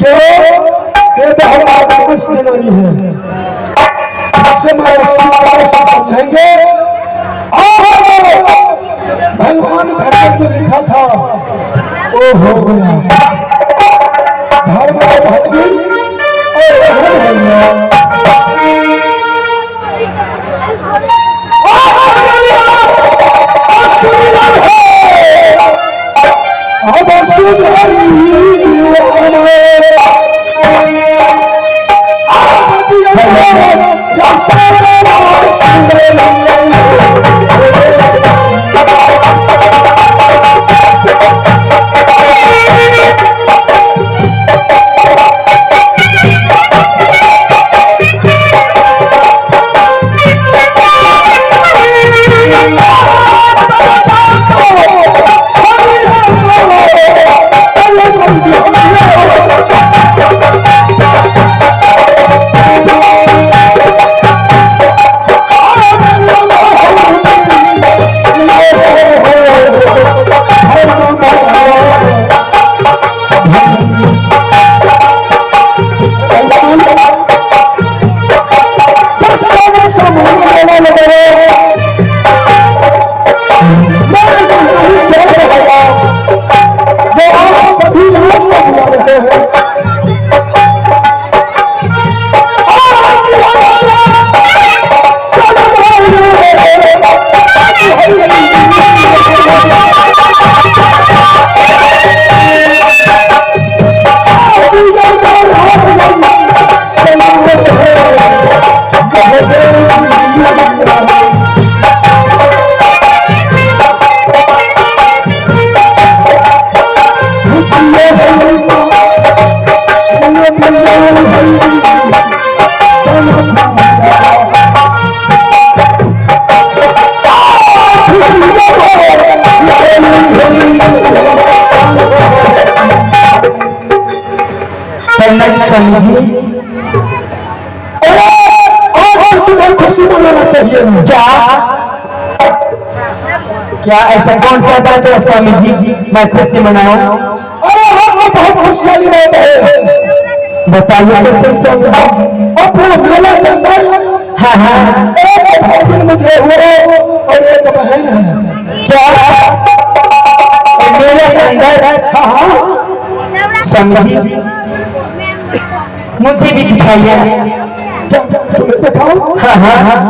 जो ये बहुत खुश नहीं है इससे मैं समझेंगे और भगवान घर में जो लिखा था वो हो गया धर्म भक्ति तुम्हें खुशी मनाना चाहिए क्या क्या ऐसा कौन सा बात है स्वामी जी मैं खुशी मनाऊं? अरे हाँ बहुत खुशहाली बात है बताइए कैसे स्वामी जी अपना मेला के अंदर हाँ एक भाई मुझे हुआ और एक बहन है क्या मेले के अंदर हाँ स्वामी जी मुझे भी दिखाइए क्या तुम्हें दिखाऊं? हाँ हाँ हाँ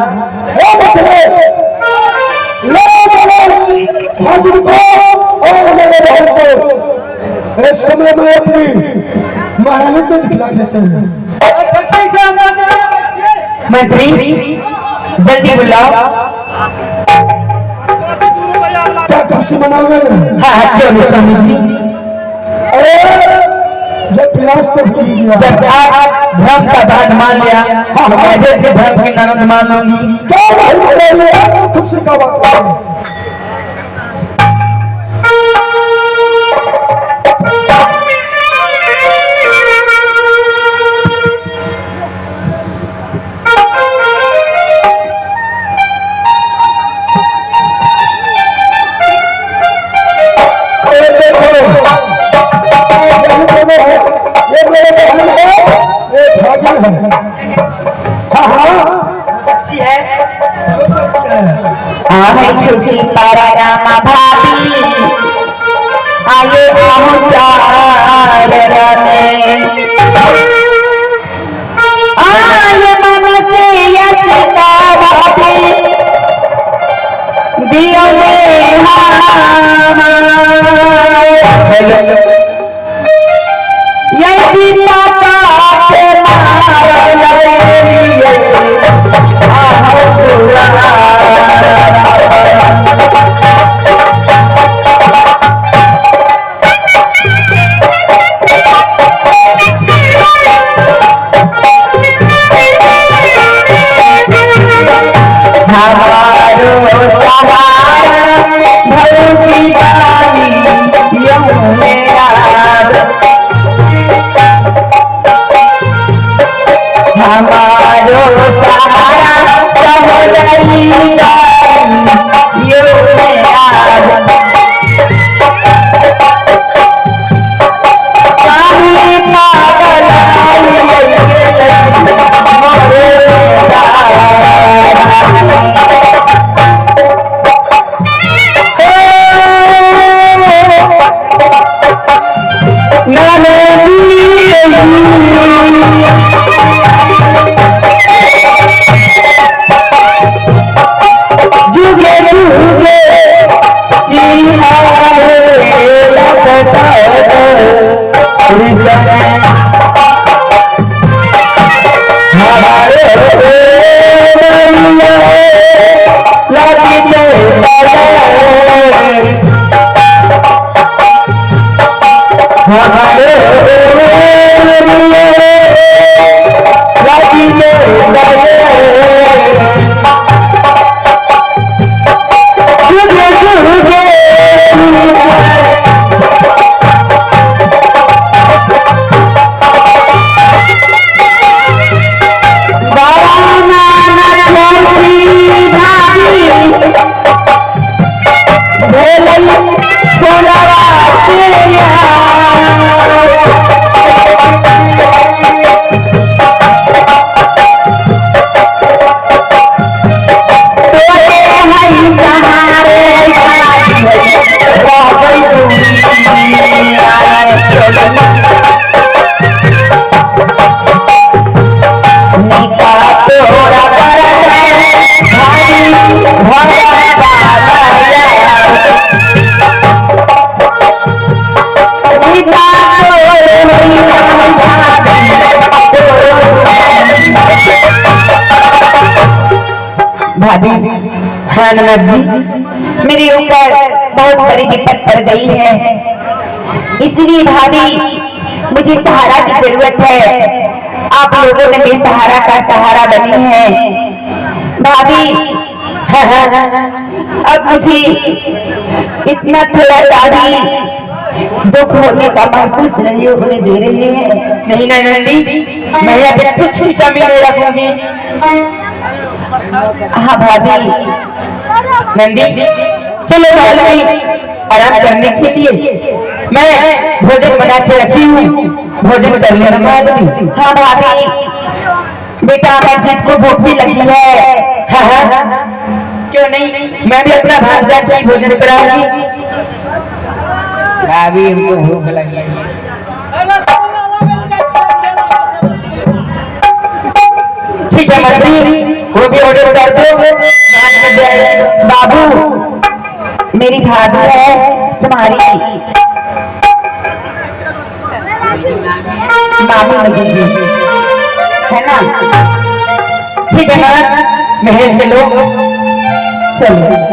और मेरे बहन को इस समय में अपनी महारानी को दिखला देते हैं। मंत्री जल्दी बुलाओ क्या खुशी मनाओगे? हाँ हाँ क्यों नहीं स्वामी जी अरे जब प्रयास तो जब आप धर्म का दान मान लिया मैं भी धर्म की ननद मान लूंगी क्या खुशी का बात है? छोटी पारामा भाभी आये पहुँचार आये मन से यसिका भाभी दियो में यदि पापा के हमारो सहारा सहोदरी स्वामी पूरी समय हमारे लागी हमारे लागी भाभी। हाँ ननद जी, मेरे ऊपर बहुत बड़ी विपत पड़ गई है, इसलिए भाभी मुझे सहारा की जरूरत है। आप लोगों ने बेसहारा का सहारा बने हैं भाभी। अब मुझे इतना थोड़ा सा भी दुख होने का महसूस नहीं होने दे रहे हैं। नहीं ना नंदी, मैं अपना कुछ हिस्सा मेरे रखूंगी। हाँ भाभी। नंदी चलो महल में आराम करने के लिए मैं भोजन बना के रखी हूँ, भोजन कर लेना महल में। हाँ भाभी, बेटा अमरजीत को भूख भी लगी है। हाँ क्यों नहीं, मैं भी अपना भांजा के भोजन कराऊंगी। भाभी हमको भूख लगी है। ठीक है मंत्री, वो भी ऑर्डर कर दो। बाबू, मेरी भाभी है तुम्हारी मामी लगेगी, है ना? ठीक है ना, महल चलो। चलो।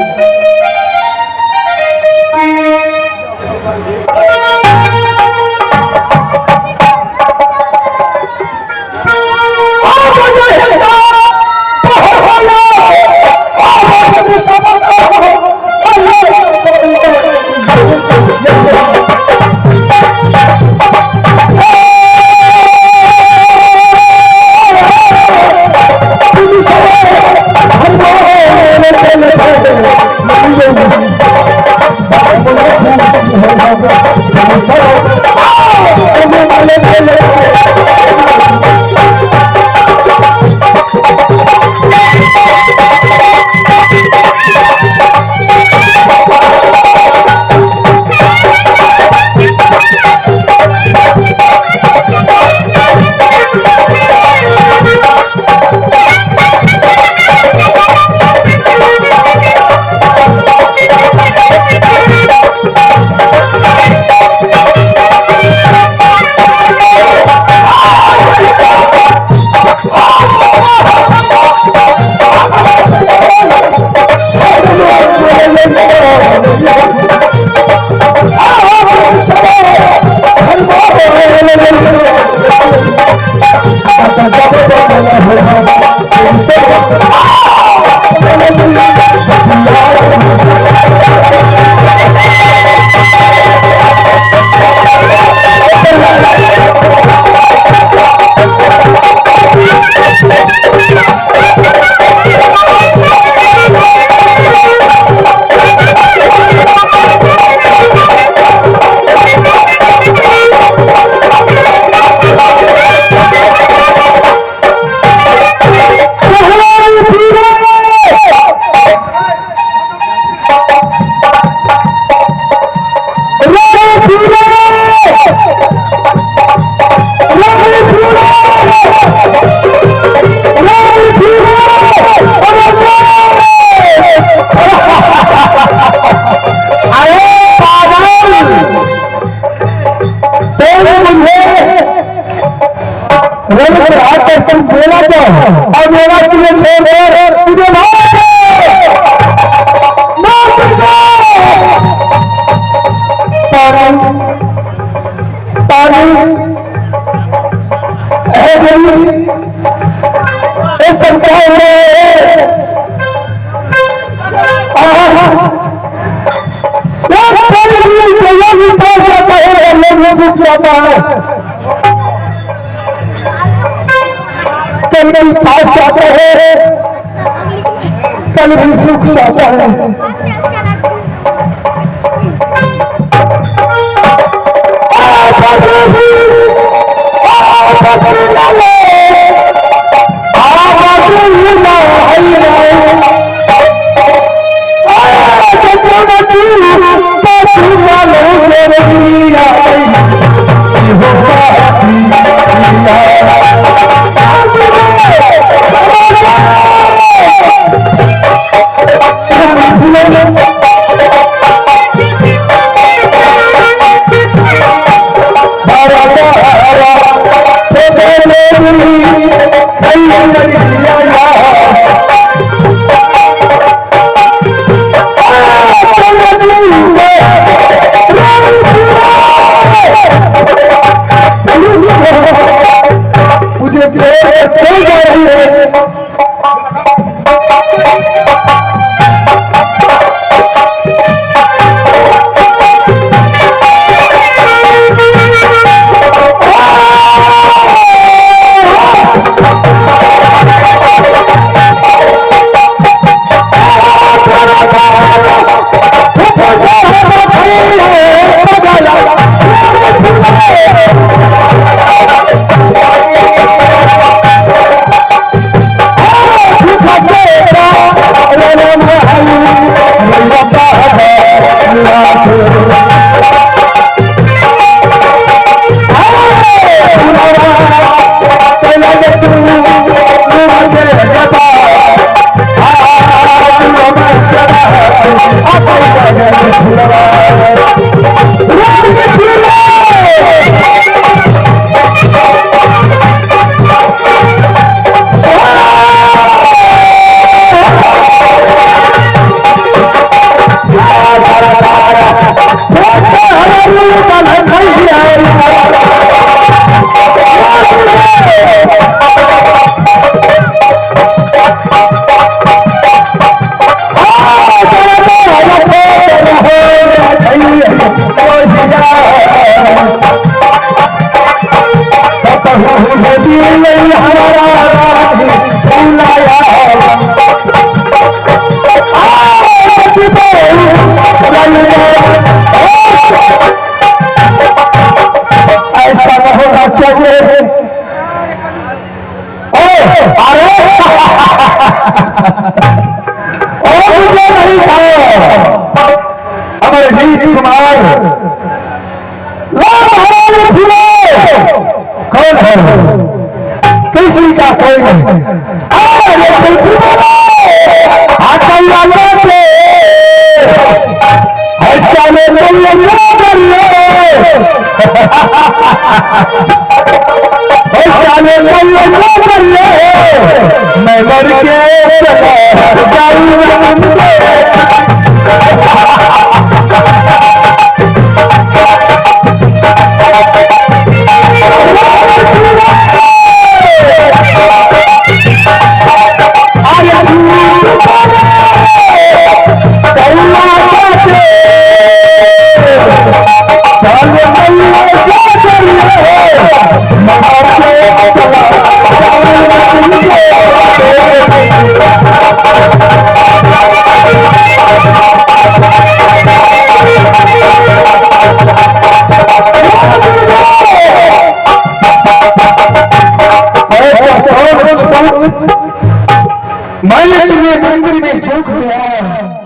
रंग चढ़ा कर तुम बोला जाओ और मेरा तुम्हें छोड़ तुझे जाता है कल भी पास जाता है कल भी सुख जाता है किसी का कोई नहीं मैं मर के मैं तुम्हें मंदिर में झोंक दिया।